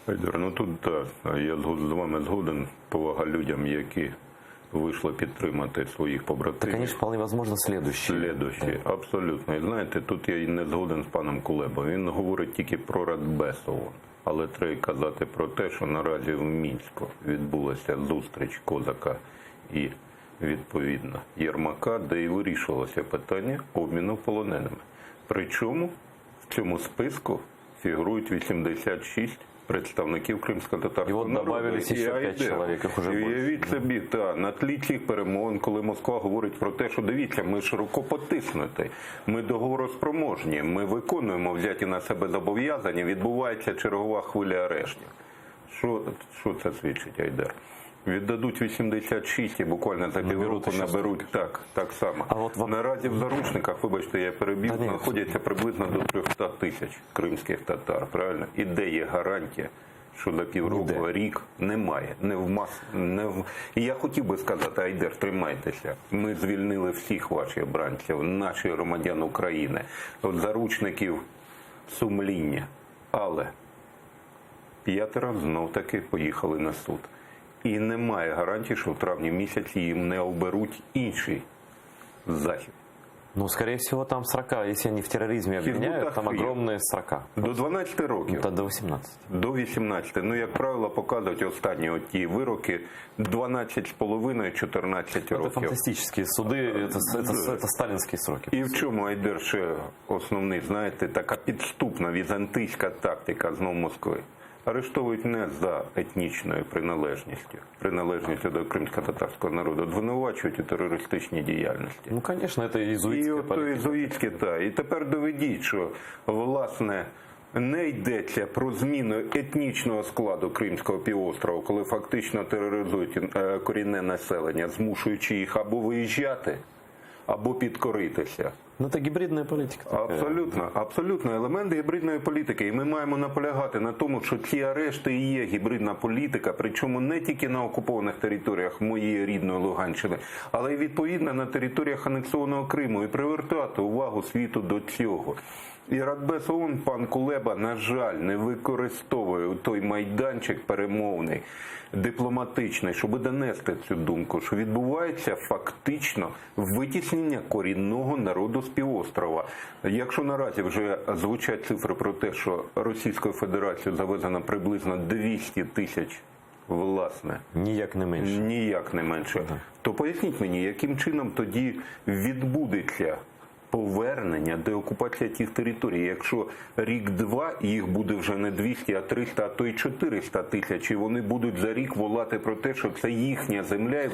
Айдар, ну тут так, я з вами згоден, повага людям, які вийшли підтримати своїх Так побратимів. они же вполне возможно следующие. Слідуючі, абсолютно. І знаєте, тут я і не згоден з паном Кулебою. Він говорить тільки про Радбез ООН. Але треба казати про те, що наразі в Мінську відбулася зустріч Козака і, відповідно, Єрмака, де і вирішувалося питання обміну полоненими. Причому в цьому списку фігурують 86 представників кримсько-татарського І от народу. добавились ще 5 чоловік, їх уже більше. Уявіть собі, на тлі цих перемовин, коли Москва говорить про те, що дивіться, ми широко потиснуті, ми договороспроможні, ми виконуємо взяті на себе зобов'язання, відбувається чергова хвиля арештів. Що це свідчить, Айдар? Віддадуть 86 і буквально за півроку наберуть так само. А от Наразі в заручниках, вибачте, я перебіг, Та ні. знаходяться приблизно до 300 тисяч кримських татар, правильно? І де є гарантія, що за півроку, Ніде. рік немає, І я хотів би сказати, Айдар, тримайтеся, ми звільнили всіх ваших обранців, наших громадян України, от заручників сумління, але 5 знов таки поїхали на суд. І немає гарантії, що в травні місяці їм не оберуть інший захід. Ну, скорее всего, там срока, если они в терроризме обвиняют, там Тахрир. огромные срока. До 12 років. Это до 18. До 18. Ну, як правило, показують останні ті вироки 12,5-14 Это років. фантастические суды, это сталинские сроки. І в чому, Айдар, ще основний, знаєте, така підступна візантийська тактика знову Москви. Арештовують не за етнічною приналежністю до кримсько-татарського народу, звинувачують у терористичній діяльності. Ну, конечно, это І иезуитская от то политика. ізуїтське, так. І тепер доведіть, що, власне, не йдеться про зміну етнічного складу Кримського півострова, коли фактично тероризують корінне населення, змушуючи їх або виїжджати, або підкоритися. Ну, это гибридная политика. такая. Абсолютно елемент гібридної політики. І ми маємо наполягати на тому, що ці арешти і є гібридна політика, причому не тільки на окупованих територіях моєї рідної Луганщини, але й відповідно на територіях анексованого Криму, і привертати увагу світу до цього. І Радбез ООН, пан Кулеба, на жаль, не використовує той майданчик перемовний, дипломатичний, щоб донести цю думку, що відбувається фактично витіснення корінного народу з півострова. Якщо наразі вже звучать цифри про те, що Російською Федерацією завезено приблизно 200 тисяч, власне, Ніяк не менше. ніяк не менше, то поясніть мені, яким чином тоді відбудеться повернення, деокупація тих територій, якщо рік-два їх буде вже не 200, а 300, а то й 400 тисяч, і вони будуть за рік волати про те, що це їхня земля, і